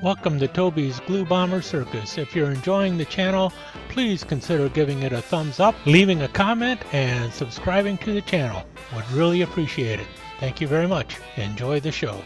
Welcome to Toby's Glue Bomber Circus. If you're enjoying the channel, please consider giving it a thumbs up, leaving a comment, and subscribing to the channel. Would really appreciate it. Thank you very much. Enjoy the show.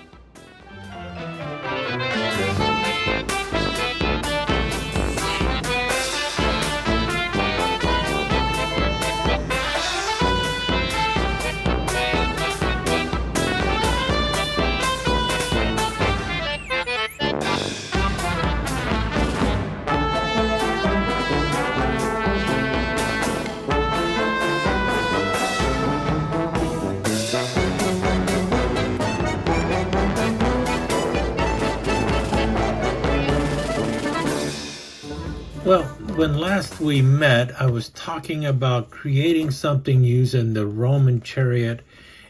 Well, when last we met, I was talking about creating something using the Roman chariot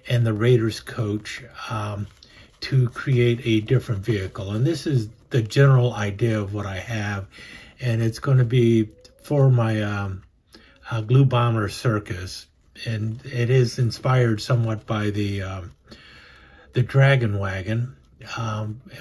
and the Raiders coach to create a different vehicle. And this is the general idea of what I have. And it's going to be for my Glue Bomber Circus. And it is inspired somewhat by the Dragon Wagon.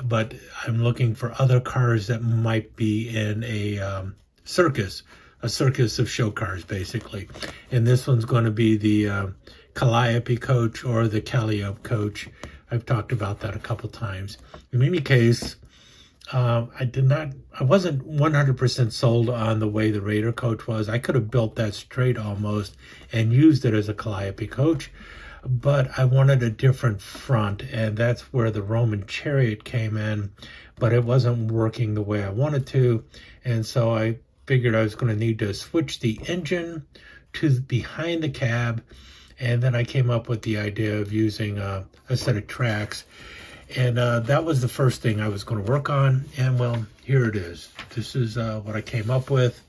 But I'm looking for other cars that might be in a circus of show cars, basically. And this one's going to be the Calliope Coach or the Calliope Coach. I've talked about that a couple times. In any case, I wasn't 100% sold on the way the Raider Coach was. I could have built that straight almost and used it as a Calliope Coach, but I wanted a different front, and that's where the Roman chariot came in, but it wasn't working the way I wanted to, and so I figured I was going to need to switch the engine to behind the cab, and then I came up with the idea of using a set of tracks, and that was the first thing I was going to work on, and well, here it is. This is what I came up with.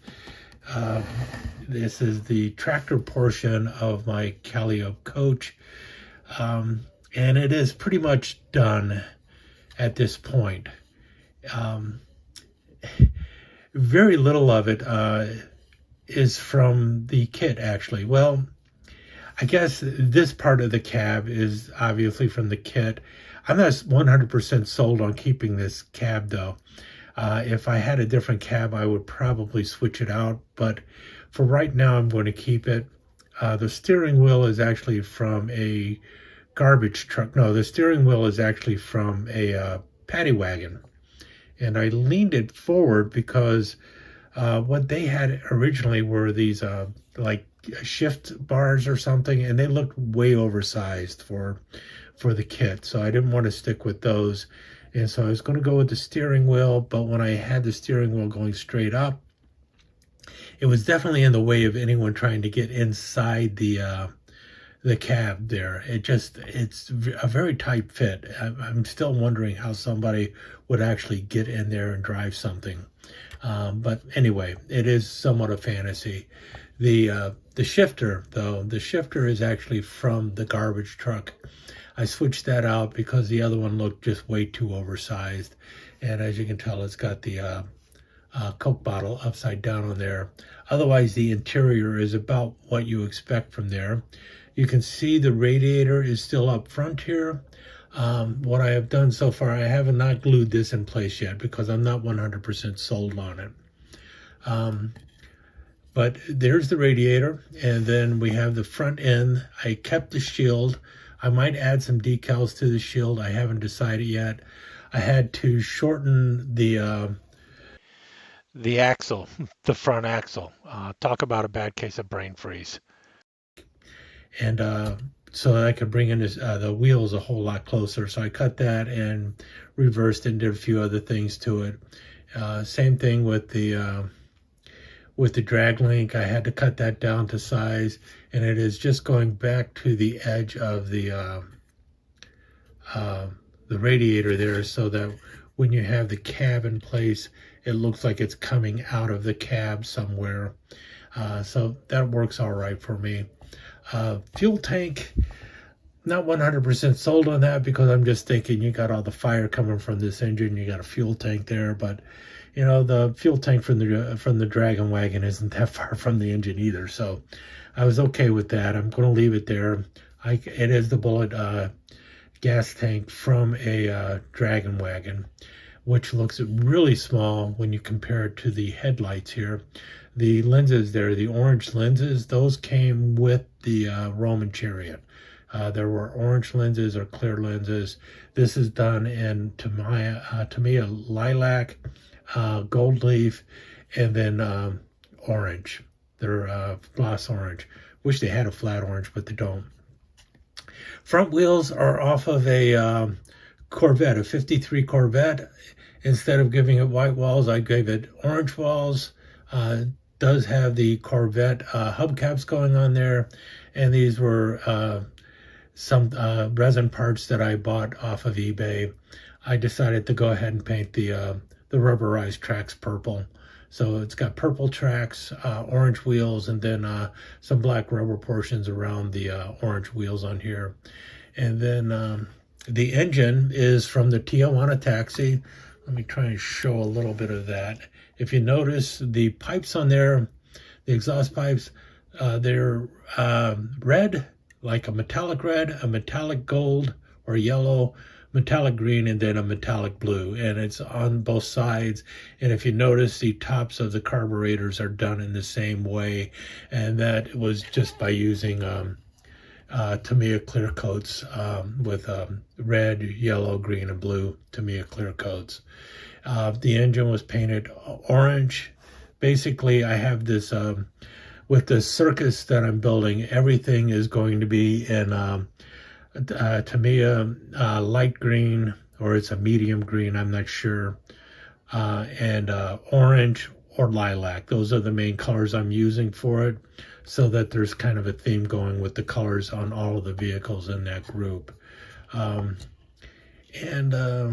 This is the tractor portion of my Calliope Coach, and it is pretty much done at this point. Very little of it is from the kit, actually. Well, I guess this part of the cab is obviously from the kit. I'm not 100% sold on keeping this cab, though. If I had a different cab, I would probably switch it out, but for right now, I'm going to keep it. The steering wheel is actually from a garbage truck. No, the steering wheel is actually from a paddy wagon. And I leaned it forward because what they had originally were these like shift bars or something, and they looked way oversized for the kit. So I didn't want to stick with those. And so I was going to go with the steering wheel, but when I had the steering wheel going straight up, it was definitely in the way of anyone trying to get inside the cab there. It's a very tight fit. I'm still wondering how somebody would actually get in there and drive something. But anyway, it is somewhat a fantasy. The shifter, though, the shifter is actually from the garbage truck. I switched that out because the other one looked just way too oversized. And as you can tell, it's got the Coke bottle upside down on there. Otherwise, the interior is about what you expect from there. You can see the radiator is still up front here. What I have done so far, I have not glued this in place yet because I'm not 100% sold on it. But there's the radiator, and then we have the front end. I kept the shield. I might add some decals to the shield. I haven't decided yet. I had to shorten the axle, the front axle. Talk about a bad case of brain freeze. And so that I could bring in the wheels a whole lot closer. So I cut that and reversed and did a few other things to it. Same thing with the drag link. I had to cut that down to size, and it is just going back to the edge of the radiator there, so that when you have the cab in place, it looks like it's coming out of the cab somewhere. So that works all right for me. Fuel tank, not 100% sold on that because I'm just thinking you got all the fire coming from this engine, you got a fuel tank there, but you know, the fuel tank from the Dragon Wagon isn't that far from the engine either, so I was okay with that. I'm going to leave it there. It is the bullet gas tank from a Dragon Wagon. which looks really small when you compare it to the headlights here. The lenses there, the orange lenses, those came with the Roman chariot. There were orange lenses or clear lenses. This is done in Tamiya lilac, gold leaf, and then orange. They're gloss orange. Wish they had a flat orange, but they don't. Front wheels are off of a Corvette, a 53 Corvette. Instead of giving it white walls, I gave it orange walls. Does have the Corvette hubcaps going on there, and these were some resin parts that I bought off of eBay. I decided to go ahead and paint the rubberized tracks purple. So it's got purple tracks, orange wheels, and then some black rubber portions around the orange wheels on here. And then the engine is from the Tijuana Taxi. Let me try and show a little bit of that. If you notice, the pipes on there, the exhaust pipes, they're red, like a metallic red, a metallic gold or yellow, metallic green, and then a metallic blue. And it's on both sides. And if you notice, the tops of the carburetors are done in the same way. And that was just by using Tamiya clear coats with red, yellow, green, and blue Tamiya clear coats. The engine was painted orange. Basically, I have this, with the Circus that I'm building, everything is going to be in Tamiya light green, or it's a medium green, I'm not sure, and orange or lilac. Those are the main colors I'm using for it, so that there's kind of a theme going with the colors on all of the vehicles in that group. And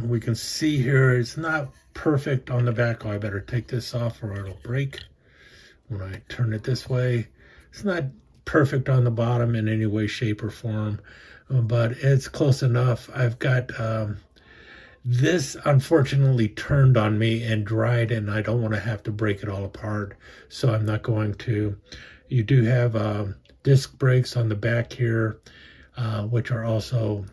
we can see here, it's not perfect on the back. Oh, I better take this off or it'll break when I turn it this way. It's not perfect on the bottom in any way, shape, or form, but it's close enough. I've got this unfortunately turned on me and dried, and I don't want to have to break it all apart, so I'm not going to. You do have disc brakes on the back here, which are also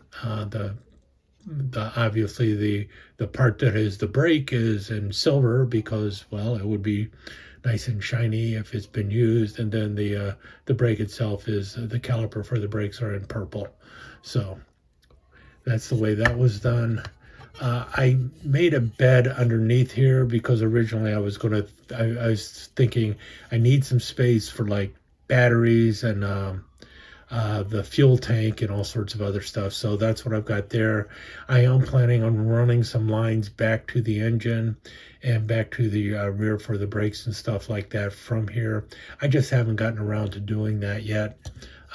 obviously the part that is the brake is in silver, because, well, it would be nice and shiny if it's been used. And then the brake itself is, the caliper for the brakes are in purple. So that's the way that was done. I made a bed underneath here because originally I was thinking I need some space for like batteries and the fuel tank and all sorts of other stuff. So that's what I've got there. I am planning on running some lines back to the engine and back to the rear for the brakes and stuff like that from here. I just haven't gotten around to doing that yet.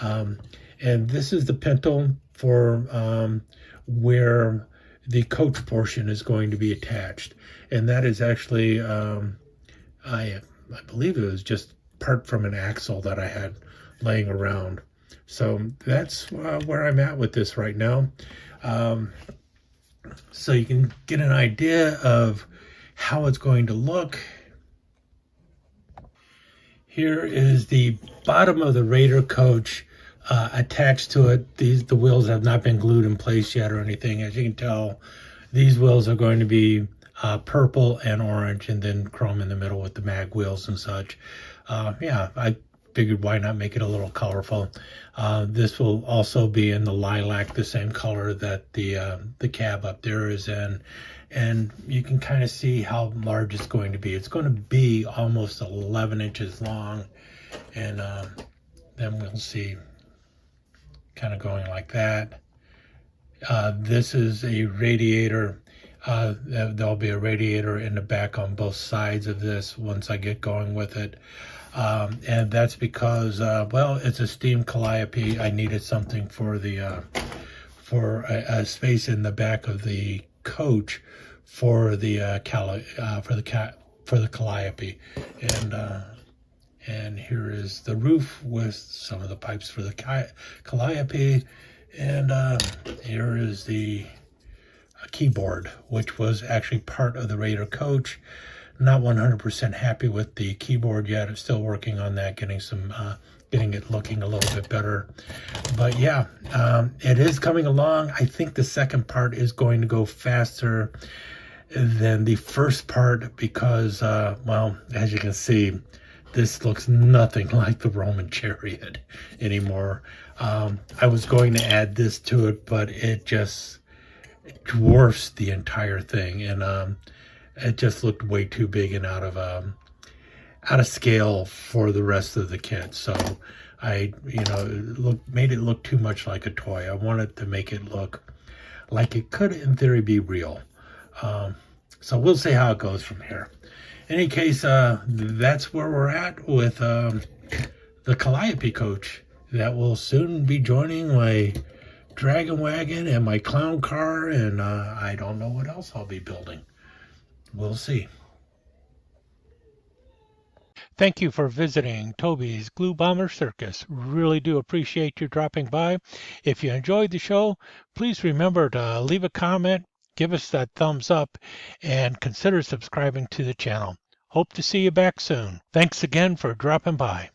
And this is the pintle for where the coach portion is going to be attached. And that is actually, I believe it was just part from an axle that I had laying around. So that's where I'm at with this right now. So you can get an idea of how it's going to look. Here is the bottom of the Raider coach attached to it. The wheels have not been glued in place yet or anything. As you can tell, these wheels are going to be purple and orange, and then chrome in the middle with the mag wheels and such. Yeah, I figured why not make it a little colorful. This will also be in the lilac, the same color that the cab up there is in. And you can kind of see how large it's going to be. It's going to be almost 11 inches long. And then we'll see kind of going like that. This is a radiator. There'll be a radiator in the back on both sides of this once I get going with it. And that's because, well, it's a Steam Calliope. I needed something for the for a space in the back of the coach for the Calliope. And here is the roof with some of the pipes for the Calliope. And here is the keyboard, which was actually part of the Raider coach. Not 100% happy with the keyboard yet. I'm still working on that, getting it looking a little bit better. But yeah, it is coming along. I think the second part is going to go faster. than the first part because, well, as you can see, this looks nothing like the Roman chariot anymore. I was going to add this to it, but it just dwarfs the entire thing, and it just looked way too big and out of scale for the rest of the kit. So I, made it look too much like a toy. I wanted to make it look like it could, in theory, be real. So we'll see how it goes from here. In any case, that's where we're at with the Calliope Coach. That will soon be joining my Dragon Wagon and my clown car, and I don't know what else I'll be building. We'll see. Thank you for visiting Toby's Glue Bomber Circus. Really do appreciate you dropping by. If you enjoyed the show, please remember to leave a comment, give us that thumbs up, and consider subscribing to the channel. Hope to see you back soon. Thanks again for dropping by.